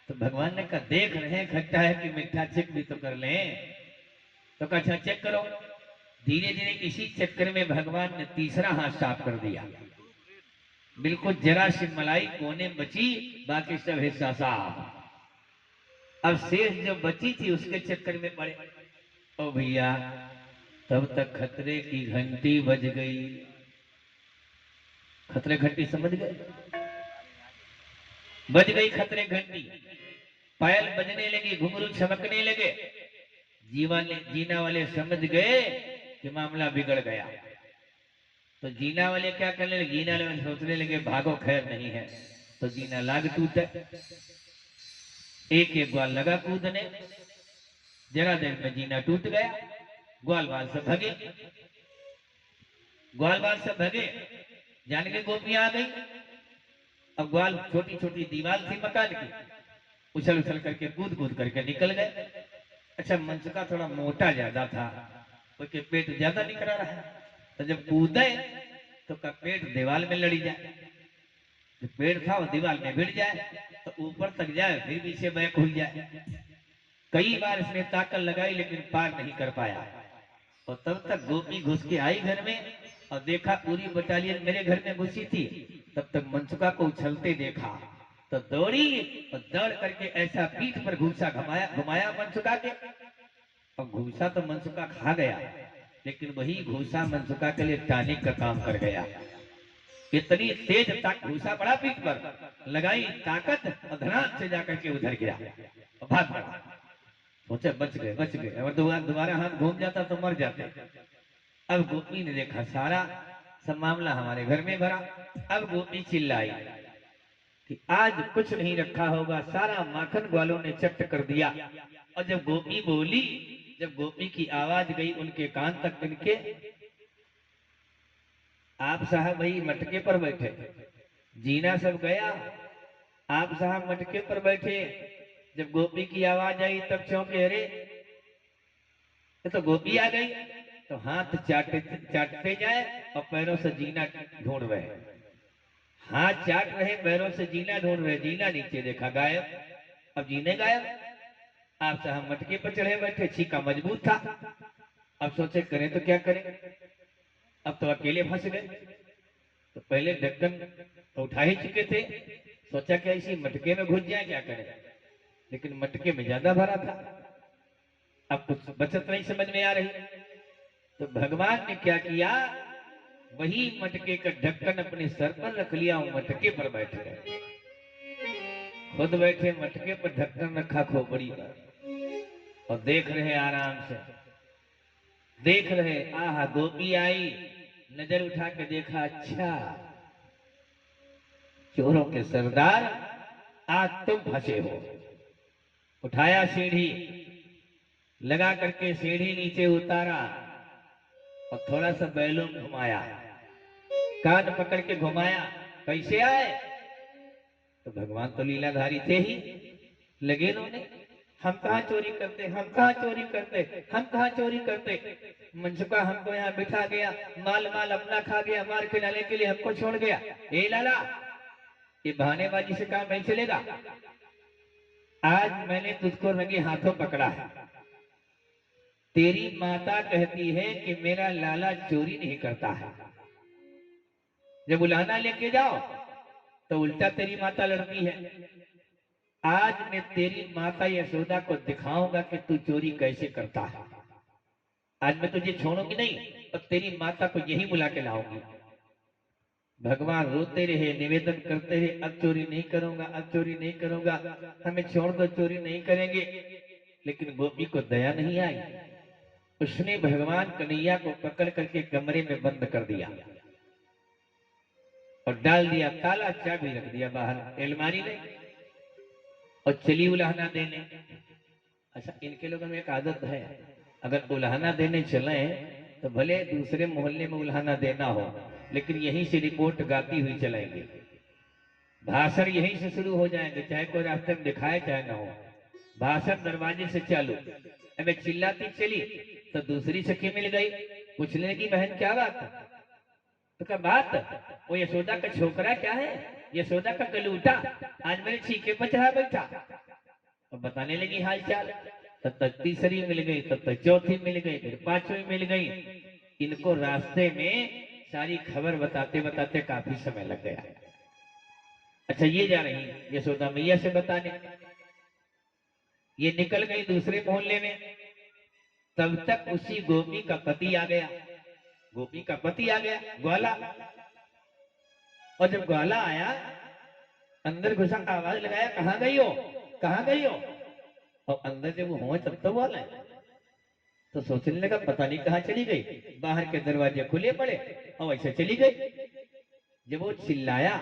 तो भगवान ने कहा देख रहे हैं खट्टा है कि मीठा, चेक भी तो कर लें। तो कहा अच्छा चेक करो। धीरे धीरे इसी चक्कर में भगवान ने तीसरा हाथ साफ कर दिया। बिल्कुल जरा सी मलाई कोने बची, बाकी सब हिस्सा साफ। अब शेष जो बची थी उसके चक्कर में पड़े। ओ भैया, तब तक खतरे की घंटी बज गई। खतरे घंटी समझ गए? बज गई खतरे घंटी, पायल बजने लगी, घुंघरू चमकने लगे। जीना वाले समझ गए कि मामला बिगड़ गया। तो जीना वाले क्या करने लगे? जीना वाले सोचने लगे भागो खैर नहीं है। तो जीना लाग टूटे, एक एक ग्वाल लगा कूदने। जरा देर में जीना टूट गया। ग्वाल बाल सब भगे, ग्वाल बाल सब भगे। जान के गोपियां आ गई। अब ग्वाल छोटी छोटी दीवार थी मकान की, उछल उछल करके कूद कूद करके निकल गए। अच्छा, मंचका थोड़ा मोटा ज्यादा था, उसके पेट ज्यादा निकल रहा है। तो जब कूदे तो का पेट दीवार में लड़ी जाए, जो पेड़ था वो दीवार में भिड़ जाए, तो ऊपर तक जाए फिर पीछे बैक खुल जाए। कई बार इसने ताकत लगाई लेकिन पार नहीं कर पाया। और तब तक गोपी घुस के आई घर में और देखा पूरी बटालियन मेरे घर में घुसी थी। तब तक मंचुका को उछलते देखा तो दौड़ी और दौड़ करके ऐसा पीठ पर घूसा घुमाया घुमाया मंचुका के। और घूसा तो मंचुका खा गया, लेकिन वही घूसा मंचुका के लिए टानिक का काम कर गया। इतनी तेज घूसा पड़ा पीठ पर, लगाई ताकत और धनाक से जाकर के उधर गिरा और भाग पड़ा। सोचा बच गए बच गए, अगर दोबारा हाथ घूम जाता तो मर जाते। अब गोपी ने देखा सारा सब मामला हमारे घर में भरा। अब गोपी चिल्लाई कि आज कुछ नहीं रखा होगा, सारा माखन ग्वालों ने चट कर दिया। और जब गोपी बोली, जब गोपी की आवाज गई उनके कान तक, इनके आप साहब भाई मटके पर बैठे, जीना सब गया, आप साहब मटके पर बैठे। जब गोपी की आवाज आई तब चौंके, अरे तो गोपी आ गई। तो हाथ चाटते जाए और पैरों से जीना ढूंढ रहे, हाथ चाट रहे पैरों से जीना ढूंढ रहे। जीना नीचे देखा गायब। अब जीने गायब। आप साहब मटके पर चढ़े बैठे, छीका मजबूत था। अब सोचे करें तो क्या करें, अब तो अकेले फंस गए। तो पहले ढक्कन तो उठा ही चुके थे, सोचा क्या इसी मटके में घुस जाए, क्या करें। लेकिन मटके में ज्यादा भरा था, अब कुछ बचत नहीं समझ में आ रही। तो भगवान ने क्या किया, वही मटके का ढक्कन अपने सर पर रख लिया और मटके पर बैठ गए। खुद बैठे मटके पर, ढक्कन रखा खोपड़ी पर और देख रहे आराम से, देख रहे। आहा, गोपी आई, नजर उठा के देखा, अच्छा चोरों के सरदार आज तुम फंसे हो। उठाया सीढ़ी, लगा करके सीढ़ी नीचे उतारा और थोड़ा सा बैलून घुमाया, कान पकड़ के घुमाया। कैसे आए? तो भगवान तो लीलाधारी थे ही, लगे उन्होंने, हम कहाँ चोरी करते, हम कहाँ चोरी करते, हम कहाँ चोरी करते। मंचुका हमको यहाँ बिठा गया, माल माल अपना खा गया, मार खिलाने के लिए हमको छोड़ गया। ए लाला, ये बहानेबाजी से काम नहीं चलेगा। आज मैंने तुझको रंगे हाथों पकड़ा है। तेरी माता कहती है कि मेरा लाला चोरी नहीं करता है। जब उलाहना लेके जाओ तो उल्टा तेरी माता लड़ती है। आज मैं तेरी माता यशोदा को दिखाऊंगा कि तू चोरी कैसे करता है। आज मैं तुझे छोड़ूंगी नहीं और तेरी माता को यही बुला के लाऊंगी। भगवान रोते रहे, निवेदन करते रहे, अब चोरी नहीं करूंगा, अब चोरी नहीं करूंगा, हमें छोड़ दो, चोरी नहीं करेंगे। लेकिन गोपी को दया नहीं आई। उसने भगवान कन्हैया को पकड़ करके कमरे में बंद कर दिया और डाल दिया ताला, चाबी रख दिया बाहर अलमारी में और चली उलाहना देने। अच्छा, इनके लोगों में एक आदत है, अगर उलाहना देने चले तो भले दूसरे मोहल्ले में उलाहना देना हो, लेकिन यहीं से रिपोर्ट गाती हुई चलेंगे, भाषण यहीं से शुरू हो जाएंगे, चाहे कोई रास्ते में दिखाए चाहे ना हो। भाषण दरवाजे से चालू। अब चिल्लाती चली तो दूसरी सखी मिल गई, पूछने की बहन क्या बात। तो क्या बात, वो यशोदा का छोकरा क्या है, यशोदा का कलूटा आज मेरे छीके पर चढ़ा बैठा। और बताने लगी हाल चाल। तब तक तीसरी मिल गई, तब तक चौथी मिल गई, फिर पांचवी मिल गई। इनको रास्ते में सारी खबर बताते बताते काफी समय लग गया। अच्छा, ये जा रही यशोदा मैया से बताने, ये निकल गई दूसरे मोहल्ले में। तब तक उसी गोपी का पति आ गया, गोपी का पति आ गया ग्वाला। और जब ग्वाला आया, अंदर घुसा, आवाज लगाया, कहाँ गई हो, कहाँ गई हो। और अंदर जब वो हुआ तब तो बोला, तो सोचने लगा पता नहीं कहाँ चली गई। बाहर के दरवाजे खुले पड़े और ऐसे चली गई। जब वो चिल्लाया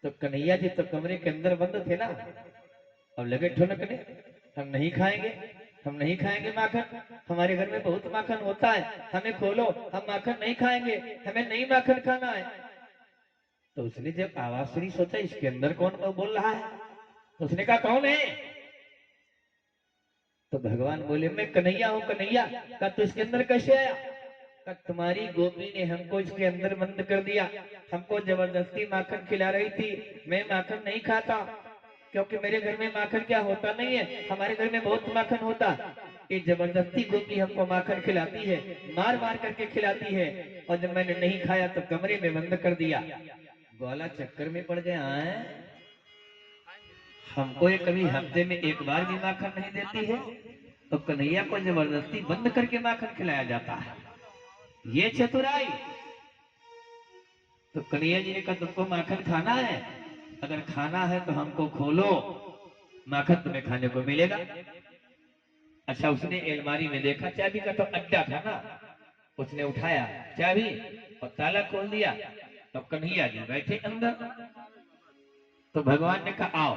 तो कन्हैया जी तो कमरे के अंदर बंद थे ना, अब लगे ठुनकने, हम नहीं खाएंगे, हम नहीं खाएंगे माखन, हमारे घर में बहुत माखन होता है, हमें खोलो, हम माखन नहीं खाएंगे, हमें नहीं माखन खाना है। तो उसने जब आवाज सुनी, सोचा इसके अंदर कौन बोल रहा है। तो उसने कहा कौन है। तो भगवान बोले मैं कन्हैया हूँ, कन्हैया। का तो इसके अंदर कैसे आया। का तुम्हारी गोपी ने हमको इसके अंदर बंद कर दिया, हमको जबरदस्ती माखन खिला रही थी। मैं माखन नहीं खाता, क्योंकि मेरे घर में माखन क्या होता नहीं है, हमारे घर में बहुत माखन होता। ये जबरदस्ती गोपी हमको माखन खिलाती है, मार मार करके खिलाती है। और जब मैंने नहीं खाया तो कमरे में बंद कर दिया। ग्वाला चक्कर में पड़ गया है, हमको ये कभी हफ्ते में एक बार भी माखन नहीं देती है, तो कन्हैया को जबरदस्ती बंद करके माखन खिलाया जाता है, ये चतुराई। तो कन्हैया जी ने कहा तुमको माखन खाना है, अगर खाना है तो हमको खोलो, माखन तुम्हें खाने को मिलेगा। अच्छा, उसने अलमारी में देखा, चाबी का तो अड्डा था ना, उसने उठाया चाबी और ताला खोल दिया। तो कन्हैया जी बैठे अंदर। तो भगवान ने कहा आओ,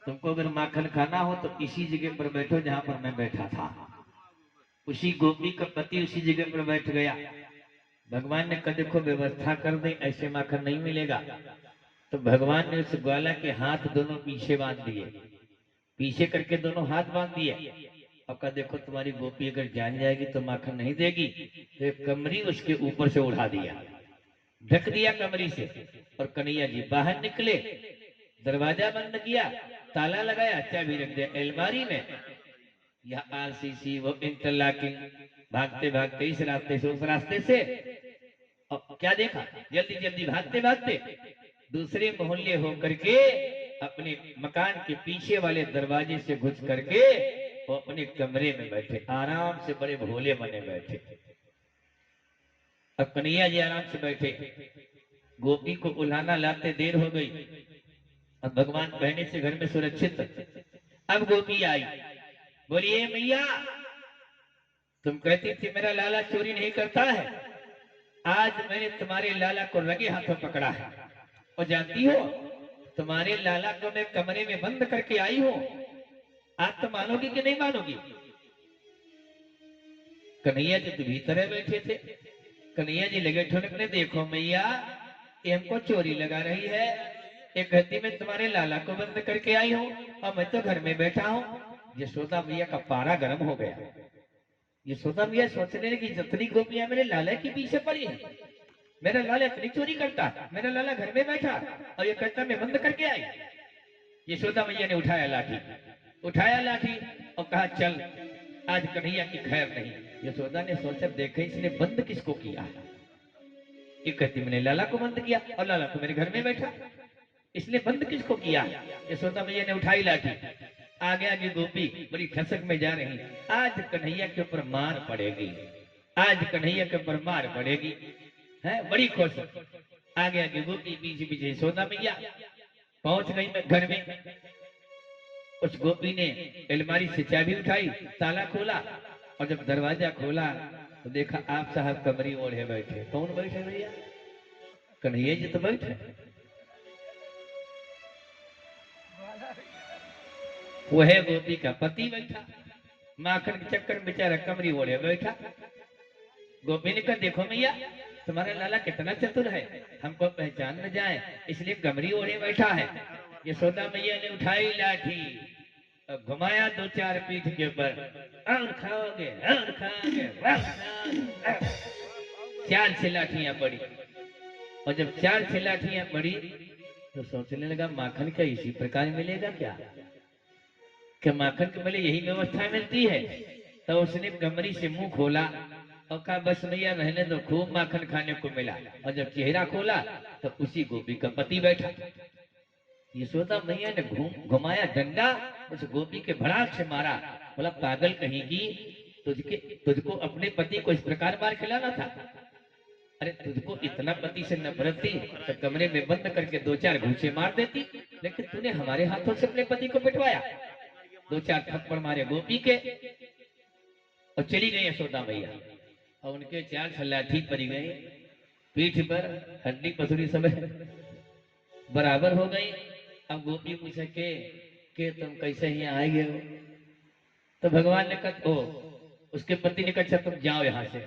तुमको अगर माखन खाना हो तो इसी जगह पर बैठो जहां पर मैं बैठा था। उसी गोपी का पति उसी जगह पर बैठ गया। भगवान ने कहा देखो व्यवस्था कर दे, ऐसे माखन नहीं मिलेगा। तो भगवान ने उस ग्वाला के हाथ दोनों पीछे बांध दिए, पीछे करके दोनों हाथ बांध दिए। अब कहा देखो तुम्हारी गोपी अगर जान जाएगी तो माखन नहीं देगी। तो एक कमरी उसके ऊपर से उठा दिया, ढक दिया कमरी से। और कन्हैया जी बाहर निकले, दरवाजा बंद किया, ताला लगाया, चाबी रख दिया अलमारी में। यह आरसीसी वो इंटरलॉकिंग, भागते भागते इस रास्ते से उस रास्ते से। अब क्या देखा, जल्दी जल्दी भागते भागते दूसरे मोहल्ले होकर के अपने मकान के पीछे वाले दरवाजे से घुस करके वो अपने कमरे में बैठे, आराम से बड़े भोले बने बैठे। अब कन्हैया जी आराम से बैठे, गोपी को उलाना लाते देर हो गई। अब भगवान पहले से घर में सुरक्षित। अब गोपी आई, बोलिए मैया, तुम कहती थी मेरा लाला चोरी नहीं करता है, आज मैंने तुम्हारे लाला को रंगे हाथों पकड़ा है। और जानती हो तुम्हारे लाला को मैं कमरे में बंद करके आई हूं, आज तो मानोगी कि नहीं मानोगी। कन्हैया जी तो भीतर बैठे थे। कन्हैया जी लगे ठुनकने, देखो मैया ये हमको चोरी लगा रही है, एक कहती मैं तुम्हारे लाला को बंद करके आई हूँ और मैं तो घर में बैठा हूँ। यशोदा मैया का पारा गर्म हो गया। यशोदा मैया सोचने लगी जितनी गोपियां मेरे लाला के पीछे पड़ी है, मेरा लाला इतनी चोरी करता, मेरा लाला घर में बैठा और ये कहता मैं बंद करके आई। यशोदा मैया ने उठाया लाठी, उठाया लाठी और कहा चल आज कन्हैया की खैर नहीं। यशोदा ने सोचा देखे इसने बंद किसको किया। ये कहती मैंने लाला को बंद किया और लाला तो मेरे घर में बैठा, इसने बंद किसको किया। यशोदा मैया ने उठाई लाठी, आगे आगे गोपी बड़ी ठसक में जा रही। आज कन्हैया के ऊपर मार पड़ेगी, आज कन्हैया के ऊपर मार पड़ेगी, है बड़ी खुश। आगे आगे गोपी, पीछे पीछे यशोदा मैया। पहुंच गई मैं घर में। उस गोपी ने अलमारी से चाबी उठाई, ताला खोला और जब दरवाजा खोला तो देखा आप साहब कमरी ओढ़े बैठे। कौन बैठे भैया, कन्हैया जी तो बैठे। वह गोपी का पति बैठा, माखन के चक्कर में बेचारा कमरी ओढ़े बैठा। गोपी ने कहा देखो मैया तुम्हारा लाला कितना चतुर है, हमको पहचान न जाए इसलिए कमरी ओढ़े बैठा है। यशोदा मैया ने उठाई लाठी और घुमाया दो चार पीठ के ऊपर, और खाओगे और खाओगे और खाओगे। चार छह लाठियां पड़ी और जब चार छह लाठियां पड़ी तो सोचने लगा माखन क्या इसी प्रकार मिलेगा क्या। कि माखन के मेले यही व्यवस्था मिलती है। तो उसने कमरी से मुंह खोला और कहा बस भैया रहने दो, खूब माखन खाने को मिला। और जब चेहरा खोला तो उसी गोपी का पति बैठा। यशोदा मैया ने घुमाया डंडा, उस गोपी के भड़ाक से मारा। बोला पागल कहीं की, तुझको अपने पति को इस प्रकार मार खिलाना था? अरे तुझको इतना पति से नफरत थी तो कमरे में बंद करके 2-4 घूंसे मार देती, लेकिन तूने हमारे हाथों से अपने पति को पिटवाया। 2-4 थप्पड़ मारे गोपी के और चली गई यशोदा मैया। और उनके 4 लाठी पड़ी गई पीठ पर, हड्डी पसड़ी सब बराबर हो गई। अब गोपी पूछे के तुम कैसे यहाँ आए गए हो? तो भगवान ने कहा, उसके पति ने कहा तुम जाओ यहाँ से,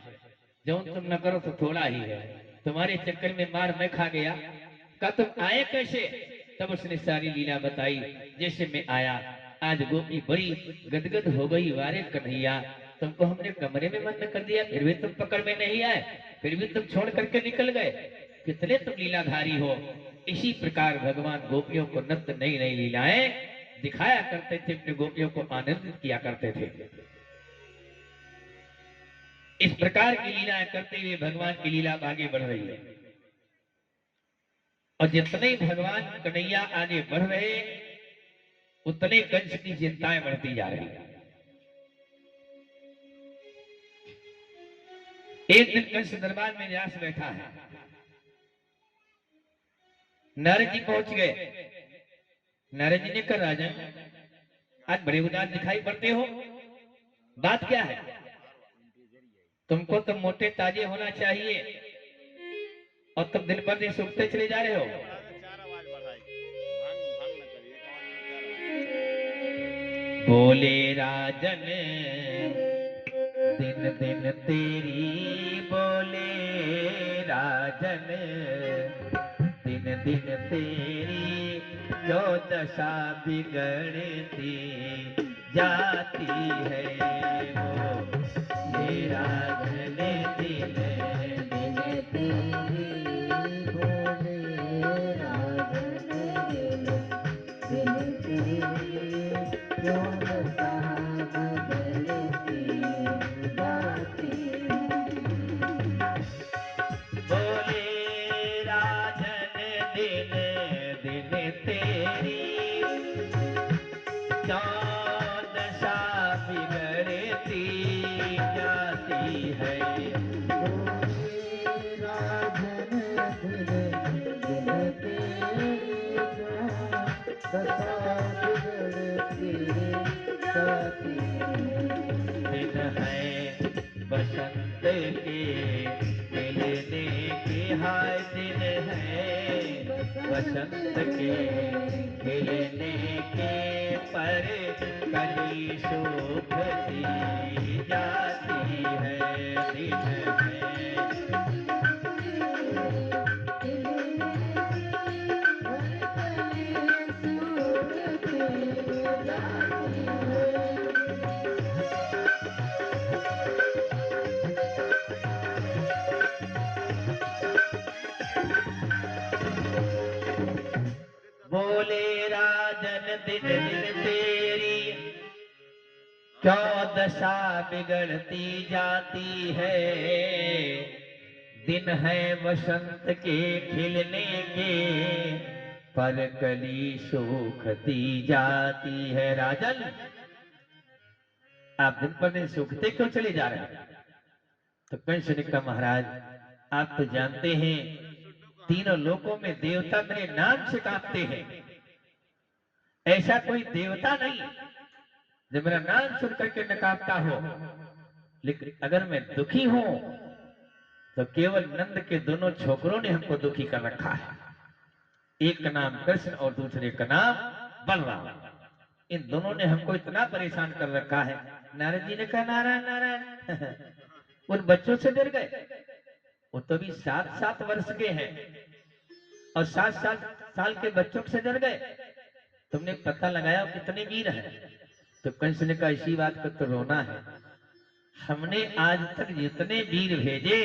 जो तुम न करो तो थोड़ा ही है, तुम्हारे चक्कर में मार मैं खा गया। कहा तुम आए कैसे? तब उसने सारी लीला बताई, जैसे मैं आया। आज गोपी बड़ी गदगद हो गई, वारे कन्हैया तुमको हमने कमरे में बंद कर दिया, फिर भी तुम पकड़ में नहीं आए, फिर भी तुम छोड़ करके निकल गए, कितने तुम लीलाधारी हो। इसी प्रकार भगवान गोपियों को नित्य नई नई लीलाएं दिखाया करते थे, अपने गोपियों को आनंदित किया करते थे। इस प्रकार की लीलाएं करते हुए भगवान की लीला आगे बढ़ रही है। और जितने भगवान कन्हैया आगे बढ़ रहे उतने कंस की चिंताएं बढ़ती जा रही है। एक दिन कंस दरबार में व्यास बैठा है, नारद जी पहुंच गए। नारद जी ने कहा राजन आज बड़े उदास दिखाई पड़ते हो, बात क्या है? तुमको तो मोटे ताजे होना चाहिए और तुम दिन पर दिन सूखते चले जा रहे हो। बोले राजन दिन दिन तेरी, बोले राजन दिन दिन तेरी, जो दशा बिगड़ती जाती है वो ये राजन दिन दिन तेरी, बोले राजन दिन दिन तेरी, जो दशा बिगड़ती जाती है। बोले राजन दिन दिन तेरी, दशा बिगड़ती जाती है। राजन दिन दिन तेरी, दशा बिगड़ती जाती है। दिन है बसंत के मिलने के, हाय दिन है बसंत के खिलने के, पर कली सूखती जाती है। दिन है बोले राजन दिन दिन तेरी, क्यों दशा बिगड़ती जाती है। दिन है वसंत के खिलने के, पर कली सूखती जाती है। राजन आप दिन पर दिन सूखते क्यों चले जा रहे हैं? तो कंस ने कहा महाराज आप तो जानते हैं तीनों लोकों में देवता मेरे नाम से कांपते हैं, ऐसा कोई देवता नहीं जो मेरा नाम सुन करके न कांपता हो। लेकिन अगर मैं दुखी हूं तो केवल नंद के दोनों छोकरों ने हमको दुखी कर रखा है, एक का नाम कृष्ण और दूसरे का नाम बलराम। इन दोनों ने हमको इतना परेशान कर रखा है। नारद जी ने कहा नारायण नारायण उन बच्चों से डर गए, वो तो भी 7-7 वर्ष के हैं और 7 साल के बच्चों से डर गए, तुमने पता लगाया कितने वीर हैं? तो कंस ने कहा इसी बात पर तो रोना है, हमने आज तक जितने वीर भेजे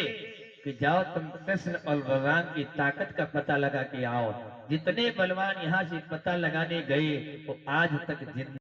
कि जाओ तुम कृष्ण और बलराम की ताकत का पता लगा के आओ, जितने बलवान यहाँ से पता लगाने गए वो आज तक जिंदा